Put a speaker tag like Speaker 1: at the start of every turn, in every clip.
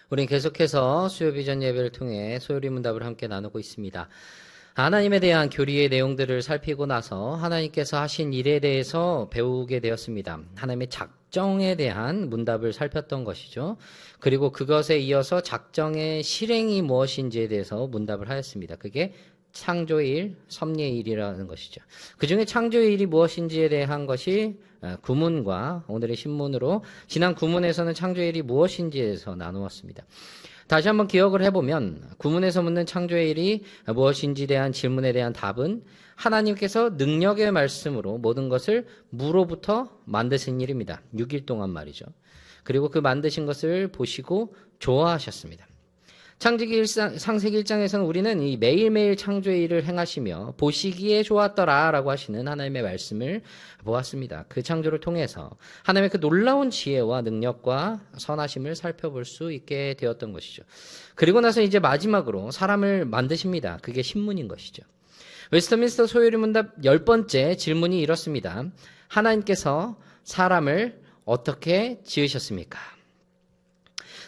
Speaker 1: 우린 계속해서 수요 비전 예배를 통해 소요리 문답을 함께 나누고 있습니다. 하나님에 대한 교리의 내용들을 살피고 나서 하나님께서 하신 일에 대해서 배우게 되었습니다. 하나님의 작정에 대한 문답을 살폈던 것이죠. 그리고 그것에 이어서 작정의 실행이 무엇인지에 대해서 문답을 하였습니다. 그게 창조의 일, 섭리의 일이라는 것이죠. 그 중에 창조의 일이 무엇인지에 대한 것이 구문과 오늘의 신문으로 지난 구문에서는 창조의 일이 무엇인지에 대해서 나누었습니다. 다시 한번 기억을 해보면 구문에서 묻는 창조의 일이 무엇인지에 대한 질문에 대한 답은 하나님께서 능력의 말씀으로 모든 것을 무로부터 만드신 일입니다. 6일 동안 말이죠. 그리고 그 만드신 것을 보시고 좋아하셨습니다. 창세기 1장에서는 우리는 이 매일매일 창조의 일을 행하시며 보시기에 좋았더라 라고 하시는 하나님의 말씀을 보았습니다. 그 창조를 통해서 하나님의 그 놀라운 지혜와 능력과 선하심을 살펴볼 수 있게 되었던 것이죠. 그리고 나서 이제 마지막으로 사람을 만드십니다. 그게 신문인 것이죠. 웨스트민스터 소요리 문답 10번째 질문이 이렇습니다. 하나님께서 사람을 어떻게 지으셨습니까?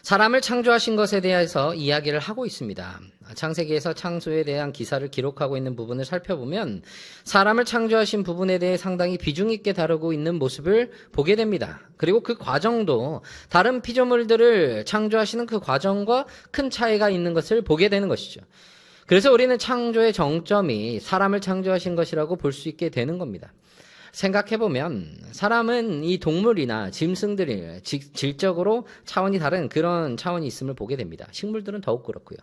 Speaker 1: 사람을 창조하신 것에 대해서 이야기를 하고 있습니다. 창세기에서 창조에 대한 기사를 기록하고 있는 부분을 살펴보면 사람을 창조하신 부분에 대해 상당히 비중 있게 다루고 있는 모습을 보게 됩니다. 그리고 그 과정도 다른 피조물들을 창조하시는 그 과정과 큰 차이가 있는 것을 보게 되는 것이죠. 그래서 우리는 창조의 정점이 사람을 창조하신 것이라고 볼 수 있게 되는 겁니다. 생각해보면 사람은 이 동물이나 짐승들이 질적으로 차원이 다른 그런 차원이 있음을 보게 됩니다. 식물들은 더욱 그렇고요.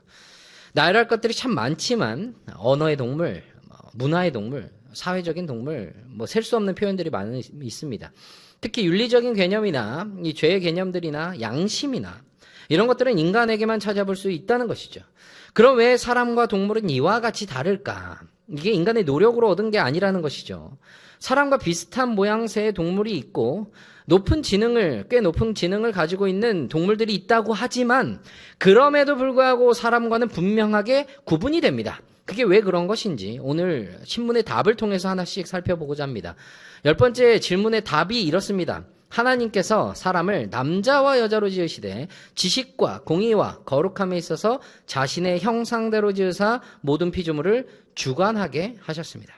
Speaker 1: 나열할 것들이 참 많지만 언어의 동물, 문화의 동물, 사회적인 동물, 셀 수 없는 표현들이 많이 있습니다. 특히 윤리적인 개념이나 이 죄의 개념들이나 양심이나 이런 것들은 인간에게만 찾아볼 수 있다는 것이죠. 그럼 왜 사람과 동물은 이와 같이 다를까? 이게 인간의 노력으로 얻은 게 아니라는 것이죠. 사람과 비슷한 모양새의 동물이 있고 꽤 높은 지능을 가지고 있는 동물들이 있다고 하지만 그럼에도 불구하고 사람과는 분명하게 구분이 됩니다. 그게 왜 그런 것인지 오늘 신문의 답을 통해서 하나씩 살펴보고자 합니다. 10번째 질문의 답이 이렇습니다. 하나님께서 사람을 남자와 여자로 지으시되 지식과 공의와 거룩함에 있어서 자신의 형상대로 지으사 모든 피조물을 주관하게 하셨습니다.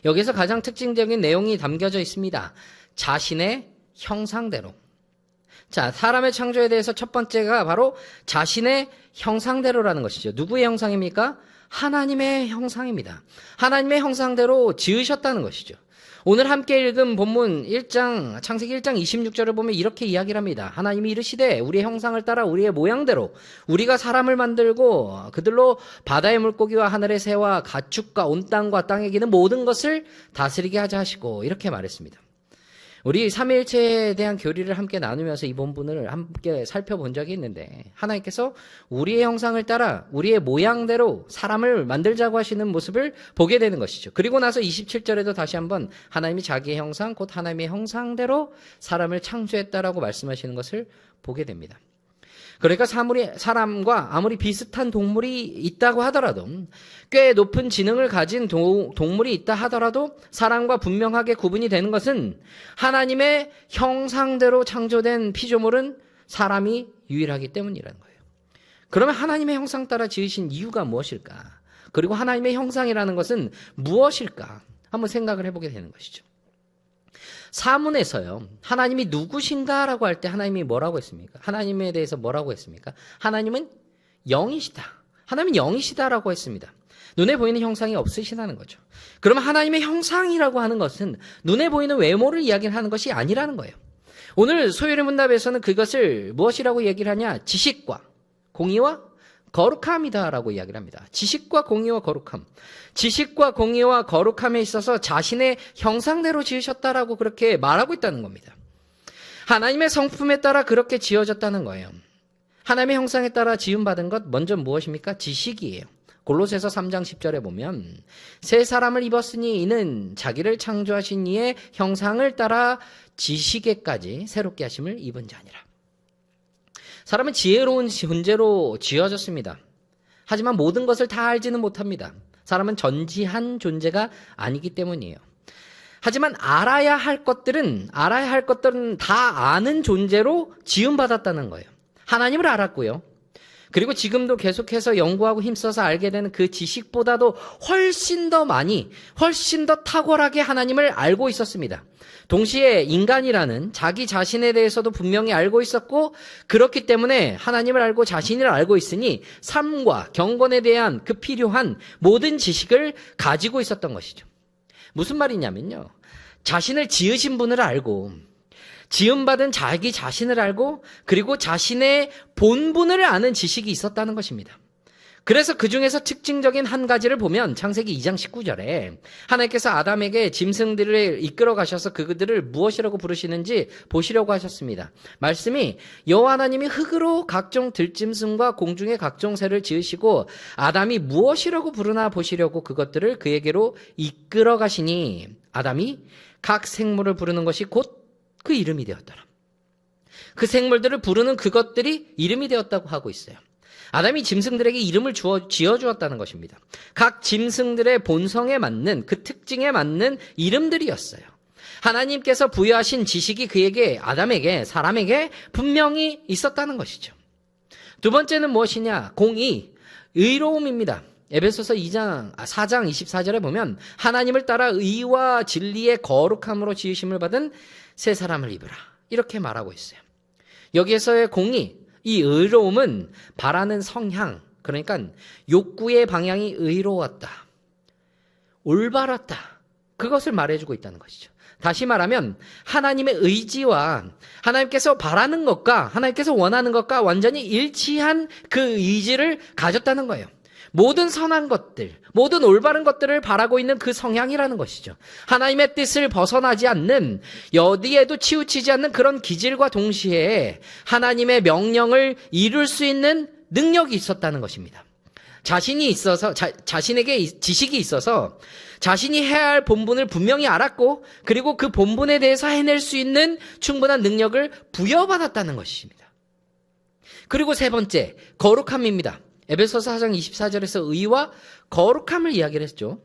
Speaker 1: 여기서 가장 특징적인 내용이 담겨져 있습니다. 자신의 형상대로. 자, 사람의 창조에 대해서 첫 번째가 바로 자신의 형상대로라는 것이죠. 누구의 형상입니까? 하나님의 형상입니다. 하나님의 형상대로 지으셨다는 것이죠. 오늘 함께 읽은 본문 창세기 1장 26절을 보면 이렇게 이야기를 합니다. 하나님이 이르시되 우리의 형상을 따라 우리의 모양대로 우리가 사람을 만들고 그들로 바다의 물고기와 하늘의 새와 가축과 온 땅과 땅에 기는 모든 것을 다스리게 하자 하시고 이렇게 말했습니다. 우리 삼위일체에 대한 교리를 함께 나누면서 이 본문을 함께 살펴본 적이 있는데 하나님께서 우리의 형상을 따라 우리의 모양대로 사람을 만들자고 하시는 모습을 보게 되는 것이죠. 그리고 나서 27절에도 다시 한번 하나님이 자기의 형상 곧 하나님의 형상대로 사람을 창조했다라고 말씀하시는 것을 보게 됩니다. 그러니까 사람과 아무리 비슷한 동물이 있다고 하더라도 꽤 높은 지능을 가진 동물이 있다 하더라도 사람과 분명하게 구분이 되는 것은 하나님의 형상대로 창조된 피조물은 사람이 유일하기 때문이라는 거예요. 그러면 하나님의 형상 따라 지으신 이유가 무엇일까? 그리고 하나님의 형상이라는 것은 무엇일까? 한번 생각을 해보게 되는 것이죠. 사문에서요, 하나님이 누구신가라고 할 때 하나님이 뭐라고 했습니까? 하나님에 대해서 뭐라고 했습니까? 하나님은 영이시다. 하나님은 영이시다라고 했습니다. 눈에 보이는 형상이 없으시다는 거죠. 그러면 하나님의 형상이라고 하는 것은 눈에 보이는 외모를 이야기하는 것이 아니라는 거예요. 오늘 소요리 문답에서는 그것을 무엇이라고 얘기를 하냐? 지식과 공의와 거룩함이다라고 이야기를 합니다. 지식과 공의와 거룩함. 지식과 공의와 거룩함에 있어서 자신의 형상대로 지으셨다라고 그렇게 말하고 있다는 겁니다. 하나님의 성품에 따라 그렇게 지어졌다는 거예요. 하나님의 형상에 따라 지음받은 것 먼저 무엇입니까? 지식이에요. 골로새서 3장 10절에 보면 새 사람을 입었으니 이는 자기를 창조하신 이의 형상을 따라 지식에까지 새롭게 하심을 입은 자니라. 사람은 지혜로운 존재로 지어졌습니다. 하지만 모든 것을 다 알지는 못합니다. 사람은 전지한 존재가 아니기 때문이에요. 하지만 알아야 할 것들은 다 아는 존재로 지음받았다는 거예요. 하나님을 알았고요. 그리고 지금도 계속해서 연구하고 힘써서 알게 되는 그 지식보다도 훨씬 더 많이, 훨씬 더 탁월하게 하나님을 알고 있었습니다. 동시에 인간이라는 자기 자신에 대해서도 분명히 알고 있었고, 그렇기 때문에 하나님을 알고 자신을 알고 있으니 삶과 경건에 대한 그 필요한 모든 지식을 가지고 있었던 것이죠. 무슨 말이냐면요, 자신을 지으신 분을 알고, 지음받은 자기 자신을 알고, 그리고 자신의 본분을 아는 지식이 있었다는 것입니다. 그래서 그 중에서 특징적인 한 가지를 보면 창세기 2장 19절에 하나님께서 아담에게 짐승들을 이끌어 가셔서 그들을 무엇이라고 부르시는지 보시려고 하셨습니다. 말씀이 여호와 하나님이 흙으로 각종 들짐승과 공중의 각종 새를 지으시고 아담이 무엇이라고 부르나 보시려고 그것들을 그에게로 이끌어 가시니 아담이 각 생물을 부르는 것이 곧 그 이름이 되었더라. 그 생물들을 부르는 그것들이 이름이 되었다고 하고 있어요. 아담이 짐승들에게 이름을 지어주었다는 것입니다. 각 짐승들의 본성에 맞는, 그 특징에 맞는 이름들이었어요. 하나님께서 부여하신 지식이 그에게, 아담에게, 사람에게 분명히 있었다는 것이죠. 두 번째는 무엇이냐? 공의, 의로움입니다. 에베소서 4장 24절에 보면 하나님을 따라 의와 진리의 거룩함으로 지으심을 받은 새 사람을 입으라, 이렇게 말하고 있어요. 여기에서의 공의, 이 의로움은 바라는 성향, 그러니까 욕구의 방향이 의로웠다, 올바랐다, 그것을 말해주고 있다는 것이죠. 다시 말하면 하나님의 의지와 하나님께서 바라는 것과 하나님께서 원하는 것과 완전히 일치한 그 의지를 가졌다는 거예요. 모든 선한 것들, 모든 올바른 것들을 바라고 있는 그 성향이라는 것이죠. 하나님의 뜻을 벗어나지 않는, 어디에도 치우치지 않는 그런 기질과 동시에 하나님의 명령을 이룰 수 있는 능력이 있었다는 것입니다. 자신이 있어서, 자신에게 지식이 있어서 자신이 해야 할 본분을 분명히 알았고, 그리고 그 본분에 대해서 해낼 수 있는 충분한 능력을 부여받았다는 것입니다. 그리고 세 번째, 거룩함입니다. 에베소서 4장 24절에서 의와 거룩함을 이야기를 했죠.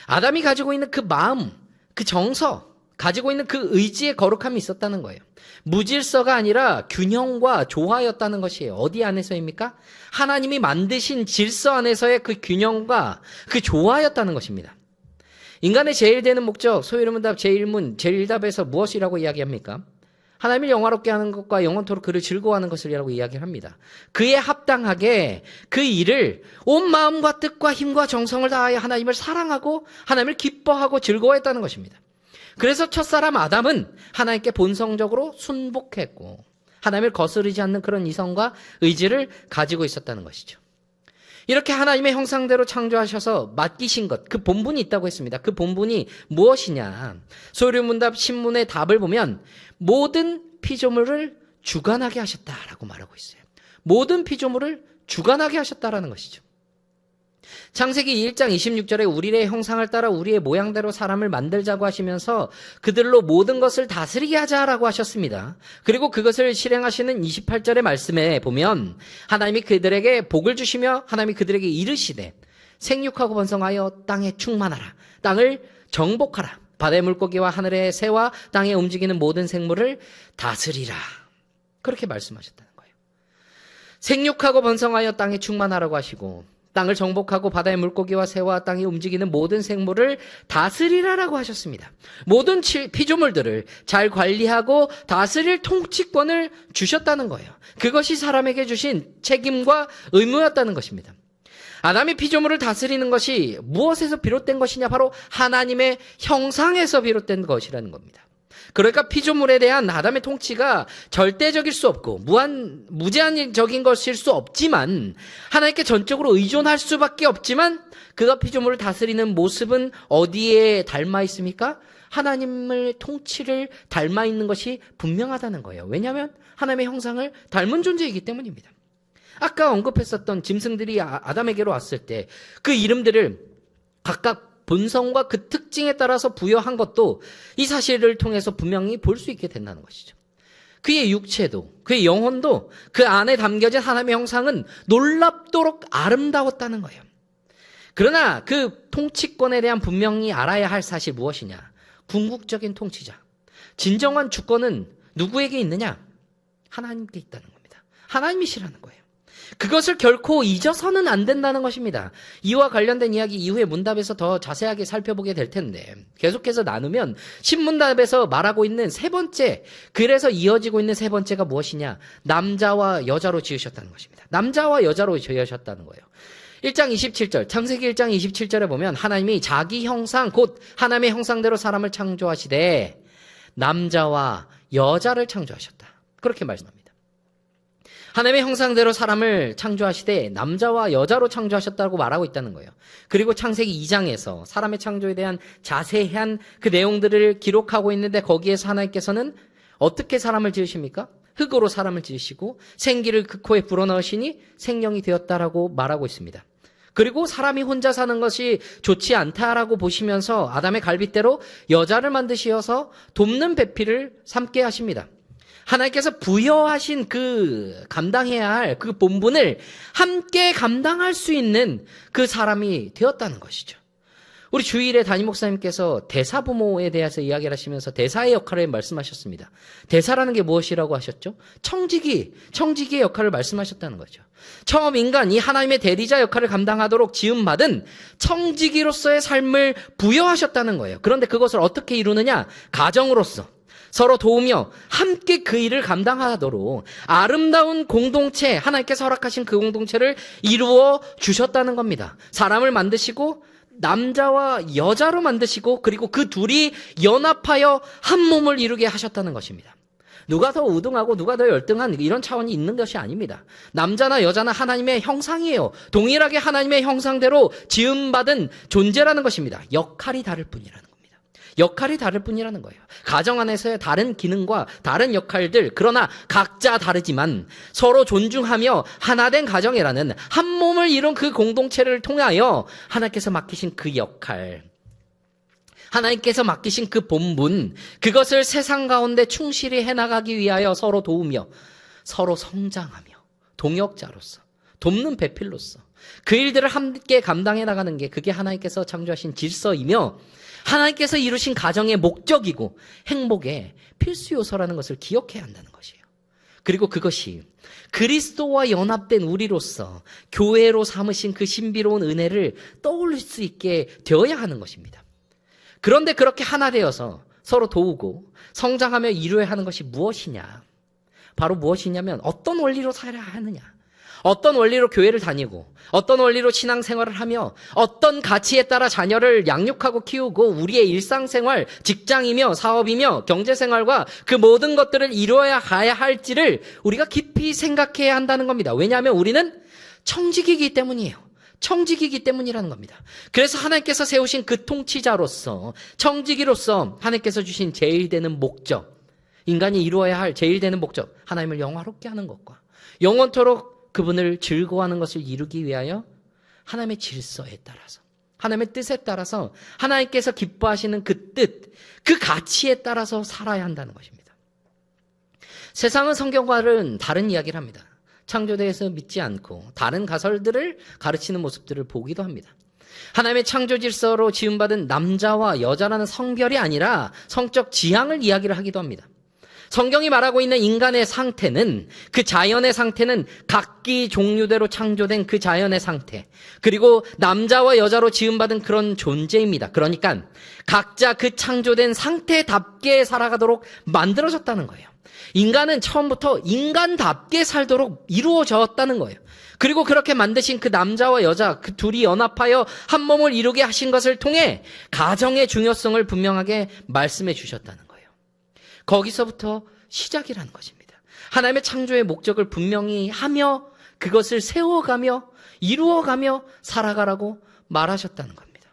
Speaker 1: 아담이 가지고 있는 그 마음, 그 정서, 가지고 있는 그 의지의 거룩함이 있었다는 거예요. 무질서가 아니라 균형과 조화였다는 것이에요. 어디 안에서입니까? 하나님이 만드신 질서 안에서의 그 균형과 그 조화였다는 것입니다. 인간의 제일 되는 목적, 소유문답 제1문, 제1답에서 무엇이라고 이야기합니까? 하나님을 영화롭게 하는 것과 영원토록 그를 즐거워하는 것이라고 이야기를 합니다. 그에 합당하게 그 일을 온 마음과 뜻과 힘과 정성을 다하여 하나님을 사랑하고 하나님을 기뻐하고 즐거워했다는 것입니다. 그래서 첫사람 아담은 하나님께 본성적으로 순복했고 하나님을 거스르지 않는 그런 이성과 의지를 가지고 있었다는 것이죠. 이렇게 하나님의 형상대로 창조하셔서 맡기신 것, 그 본분이 있다고 했습니다. 그 본분이 무엇이냐? 소유문답 신문의 답을 보면 모든 피조물을 주관하게 하셨다라고 말하고 있어요. 모든 피조물을 주관하게 하셨다라는 것이죠. 창세기 1장 26절에 우리의 형상을 따라 우리의 모양대로 사람을 만들자고 하시면서 그들로 모든 것을 다스리게 하자라고 하셨습니다. 그리고 그것을 실행하시는 28절의 말씀에 보면 하나님이 그들에게 복을 주시며 하나님이 그들에게 이르시되 생육하고 번성하여 땅에 충만하라, 땅을 정복하라, 바다의 물고기와 하늘의 새와 땅에 움직이는 모든 생물을 다스리라, 그렇게 말씀하셨다는 거예요. 생육하고 번성하여 땅에 충만하라고 하시고 땅을 정복하고 바다의 물고기와 새와 땅에 움직이는 모든 생물을 다스리라라고 하셨습니다. 모든 피조물들을 잘 관리하고 다스릴 통치권을 주셨다는 거예요. 그것이 사람에게 주신 책임과 의무였다는 것입니다. 아담이 피조물을 다스리는 것이 무엇에서 비롯된 것이냐? 바로 하나님의 형상에서 비롯된 것이라는 겁니다. 그러니까 피조물에 대한 아담의 통치가 절대적일 수 없고 무제한적인 것일 수 없지만 하나님께 전적으로 의존할 수밖에 없지만 그가 피조물을 다스리는 모습은 어디에 닮아 있습니까? 하나님의 통치를 닮아 있는 것이 분명하다는 거예요. 왜냐하면 하나님의 형상을 닮은 존재이기 때문입니다. 아까 언급했었던 짐승들이 아담에게로 왔을 때 그 이름들을 각각 본성과 그 특징에 따라서 부여한 것도 이 사실을 통해서 분명히 볼 수 있게 된다는 것이죠. 그의 육체도, 그의 영혼도 그 안에 담겨진 하나님의 형상은 놀랍도록 아름다웠다는 거예요. 그러나 그 통치권에 대한 분명히 알아야 할 사실 무엇이냐? 궁극적인 통치자, 진정한 주권은 누구에게 있느냐? 하나님께 있다는 겁니다. 하나님이시라는 거예요. 그것을 결코 잊어서는 안 된다는 것입니다. 이와 관련된 이야기 이후에 문답에서 더 자세하게 살펴보게 될 텐데 계속해서 나누면 신문답에서 말하고 있는 세 번째, 그래서 이어지고 있는 세 번째가 무엇이냐? 남자와 여자로 지으셨다는 것입니다. 남자와 여자로 지으셨다는 거예요. 1장 27절, 창세기 1장 27절에 보면 하나님이 자기 형상 곧 하나님의 형상대로 사람을 창조하시되 남자와 여자를 창조하셨다. 그렇게 말씀합니다. 하나님의 형상대로 사람을 창조하시되 남자와 여자로 창조하셨다고 말하고 있다는 거예요. 그리고 창세기 2장에서 사람의 창조에 대한 자세한 그 내용들을 기록하고 있는데 거기에서 하나님께서는 어떻게 사람을 지으십니까? 흙으로 사람을 지으시고 생기를 그 코에 불어넣으시니 생명이 되었다라고 말하고 있습니다. 그리고 사람이 혼자 사는 것이 좋지 않다라고 보시면서 아담의 갈빗대로 여자를 만드시어서 돕는 배필을 삼게 하십니다. 하나님께서 부여하신 그 감당해야 할 그 본분을 함께 감당할 수 있는 그 사람이 되었다는 것이죠. 우리 주일에 담임 목사님께서 대사부모에 대해서 이야기를 하시면서 대사의 역할을 말씀하셨습니다. 대사라는 게 무엇이라고 하셨죠? 청지기의 역할을 말씀하셨다는 거죠. 처음 인간이 하나님의 대리자 역할을 감당하도록 지음받은 청지기로서의 삶을 부여하셨다는 거예요. 그런데 그것을 어떻게 이루느냐? 가정으로서 서로 도우며 함께 그 일을 감당하도록 아름다운 공동체, 하나님께서 허락하신 그 공동체를 이루어 주셨다는 겁니다. 사람을 만드시고 남자와 여자로 만드시고 그리고 그 둘이 연합하여 한 몸을 이루게 하셨다는 것입니다. 누가 더 우등하고 누가 더 열등한 이런 차원이 있는 것이 아닙니다. 남자나 여자나 하나님의 형상이에요. 동일하게 하나님의 형상대로 지음받은 존재라는 것입니다. 역할이 다를 뿐이라는 겁니다. 역할이 다를 뿐이라는 거예요. 가정 안에서의 다른 기능과 다른 역할들, 그러나 각자 다르지만 서로 존중하며 하나된 가정이라는 한 몸을 이룬 그 공동체를 통하여 하나님께서 맡기신 그 역할, 하나님께서 맡기신 그 본분, 그것을 세상 가운데 충실히 해나가기 위하여 서로 도우며 서로 성장하며 동역자로서 돕는 배필로서 그 일들을 함께 감당해 나가는 게 그게 하나님께서 창조하신 질서이며 하나님께서 이루신 가정의 목적이고 행복의 필수 요소라는 것을 기억해야 한다는 것이에요. 그리고 그것이 그리스도와 연합된 우리로서 교회로 삼으신 그 신비로운 은혜를 떠올릴 수 있게 되어야 하는 것입니다. 그런데 그렇게 하나 되어서 서로 도우고 성장하며 이루어야 하는 것이 무엇이냐? 바로 무엇이냐면 어떤 원리로 살아야 하느냐? 어떤 원리로 교회를 다니고 어떤 원리로 신앙생활을 하며 어떤 가치에 따라 자녀를 양육하고 키우고 우리의 일상생활, 직장이며 사업이며 경제생활과 그 모든 것들을 이루어야 가야 할지를 우리가 깊이 생각해야 한다는 겁니다. 왜냐하면 우리는 청지기이기 때문이에요. 청지기이기 때문이라는 겁니다. 그래서 하나님께서 세우신 그 통치자로서 청지기로서 하나님께서 주신 제일 되는 목적, 인간이 이루어야 할 제일 되는 목적, 하나님을 영화롭게 하는 것과 영원토록 그분을 즐거워하는 것을 이루기 위하여 하나님의 질서에 따라서 하나님의 뜻에 따라서 하나님께서 기뻐하시는 그 뜻, 그 가치에 따라서 살아야 한다는 것입니다. 세상은 성경과는 다른 이야기를 합니다. 창조대에서 믿지 않고 다른 가설들을 가르치는 모습들을 보기도 합니다. 하나님의 창조 질서로 지음받은 남자와 여자라는 성별이 아니라 성적 지향을 이야기를 하기도 합니다. 성경이 말하고 있는 인간의 상태는 그 자연의 상태는 각기 종류대로 창조된 그 자연의 상태, 그리고 남자와 여자로 지음받은 그런 존재입니다. 그러니까 각자 그 창조된 상태답게 살아가도록 만들어졌다는 거예요. 인간은 처음부터 인간답게 살도록 이루어졌다는 거예요. 그리고 그렇게 만드신 그 남자와 여자, 그 둘이 연합하여 한 몸을 이루게 하신 것을 통해 가정의 중요성을 분명하게 말씀해 주셨다는 거예요. 거기서부터 시작이라는 것입니다. 하나님의 창조의 목적을 분명히 하며 그것을 세워가며 이루어가며 살아가라고 말하셨다는 겁니다.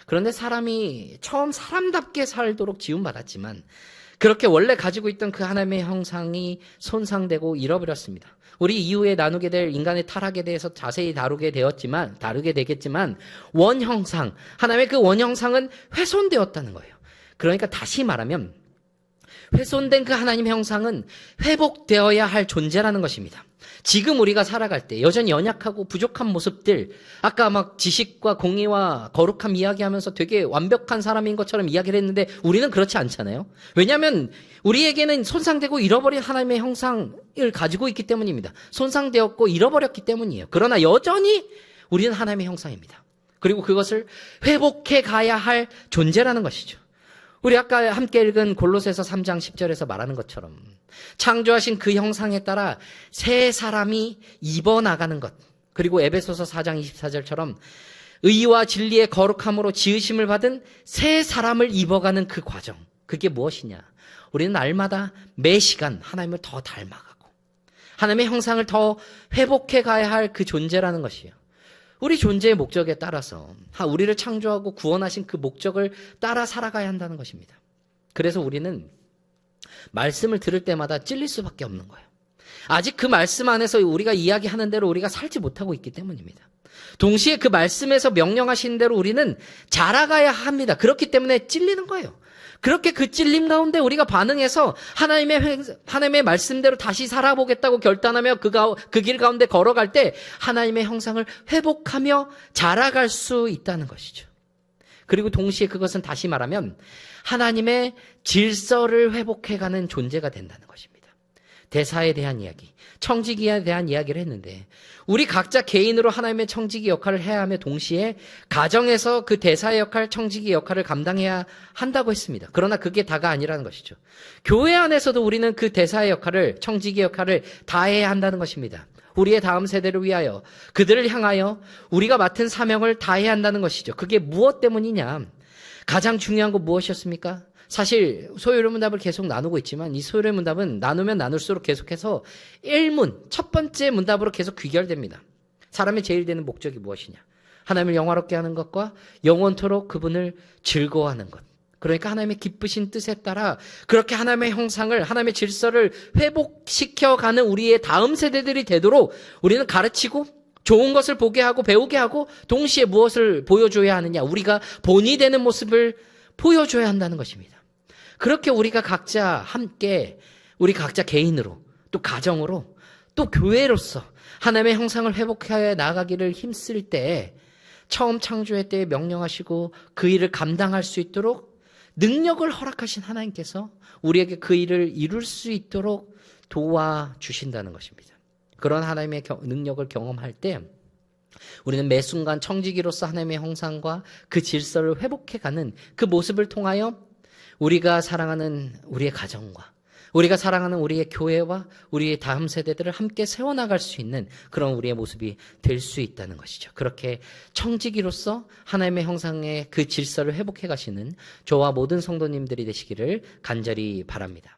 Speaker 1: 그런데 사람이 처음 사람답게 살도록 지음받았지만 그렇게 원래 가지고 있던 그 하나님의 형상이 손상되고 잃어버렸습니다. 우리 이후에 나누게 될 인간의 타락에 대해서 자세히 다루게 되겠지만 원형상, 하나님의 그 원형상은 훼손되었다는 거예요. 그러니까 다시 말하면 훼손된 그 하나님의 형상은 회복되어야 할 존재라는 것입니다. 지금 우리가 살아갈 때 여전히 연약하고 부족한 모습들, 아까 막 지식과 공의와 거룩함 이야기하면서 되게 완벽한 사람인 것처럼 이야기를 했는데 우리는 그렇지 않잖아요. 왜냐하면 우리에게는 손상되고 잃어버린 하나님의 형상을 가지고 있기 때문입니다. 손상되었고 잃어버렸기 때문이에요. 그러나 여전히 우리는 하나님의 형상입니다. 그리고 그것을 회복해 가야 할 존재라는 것이죠. 우리 아까 함께 읽은 골로새서 3장 10절에서 말하는 것처럼 창조하신 그 형상에 따라 새 사람이 입어나가는 것, 그리고 에베소서 4장 24절처럼 의와 진리의 거룩함으로 지으심을 받은 새 사람을 입어가는 그 과정, 그게 무엇이냐? 우리는 날마다 매 시간 하나님을 더 닮아가고 하나님의 형상을 더 회복해 가야 할 그 존재라는 것이에요. 우리 존재의 목적에 따라서 우리를 창조하고 구원하신 그 목적을 따라 살아가야 한다는 것입니다. 그래서 우리는 말씀을 들을 때마다 찔릴 수밖에 없는 거예요. 아직 그 말씀 안에서 우리가 이야기하는 대로 우리가 살지 못하고 있기 때문입니다. 동시에 그 말씀에서 명령하신 대로 우리는 자라가야 합니다. 그렇기 때문에 찔리는 거예요. 그렇게 그 찔림 가운데 우리가 반응해서 하나님의 말씀대로 다시 살아보겠다고 결단하며 그 길 가운데 걸어갈 때 하나님의 형상을 회복하며 자라갈 수 있다는 것이죠. 그리고 동시에 그것은 다시 말하면 하나님의 질서를 회복해가는 존재가 된다는 것입니다. 대사에 대한 이야기, 청지기에 대한 이야기를 했는데 우리 각자 개인으로 하나님의 청지기 역할을 해야 하며 동시에 가정에서 그 대사의 역할, 청지기 역할을 감당해야 한다고 했습니다. 그러나 그게 다가 아니라는 것이죠. 교회 안에서도 우리는 그 대사의 역할을, 청지기 역할을 다해야 한다는 것입니다. 우리의 다음 세대를 위하여, 그들을 향하여 우리가 맡은 사명을 다해야 한다는 것이죠. 그게 무엇 때문이냐? 가장 중요한 건 무엇이었습니까? 사실 소요리 문답을 계속 나누고 있지만 이 소요리 문답은 나누면 나눌수록 계속해서 1문, 첫 번째 문답으로 계속 귀결됩니다. 사람의 제일 되는 목적이 무엇이냐? 하나님을 영화롭게 하는 것과 영원토록 그분을 즐거워하는 것. 그러니까 하나님의 기쁘신 뜻에 따라 그렇게 하나님의 형상을, 하나님의 질서를 회복시켜가는 우리의 다음 세대들이 되도록 우리는 가르치고 좋은 것을 보게 하고 배우게 하고 동시에 무엇을 보여줘야 하느냐? 우리가 본이 되는 모습을 보여줘야 한다는 것입니다. 그렇게 우리가 각자 함께, 우리 각자 개인으로, 또 가정으로, 또 교회로서 하나님의 형상을 회복해 나가기를 힘쓸 때 처음 창조의 때에 명령하시고 그 일을 감당할 수 있도록 능력을 허락하신 하나님께서 우리에게 그 일을 이룰 수 있도록 도와주신다는 것입니다. 그런 하나님의 능력을 경험할 때 우리는 매 순간 청지기로서 하나님의 형상과 그 질서를 회복해가는 그 모습을 통하여 우리가 사랑하는 우리의 가정과 우리가 사랑하는 우리의 교회와 우리의 다음 세대들을 함께 세워나갈 수 있는 그런 우리의 모습이 될 수 있다는 것이죠. 그렇게 청지기로서 하나님의 형상의 그 질서를 회복해 가시는 저와 모든 성도님들이 되시기를 간절히 바랍니다.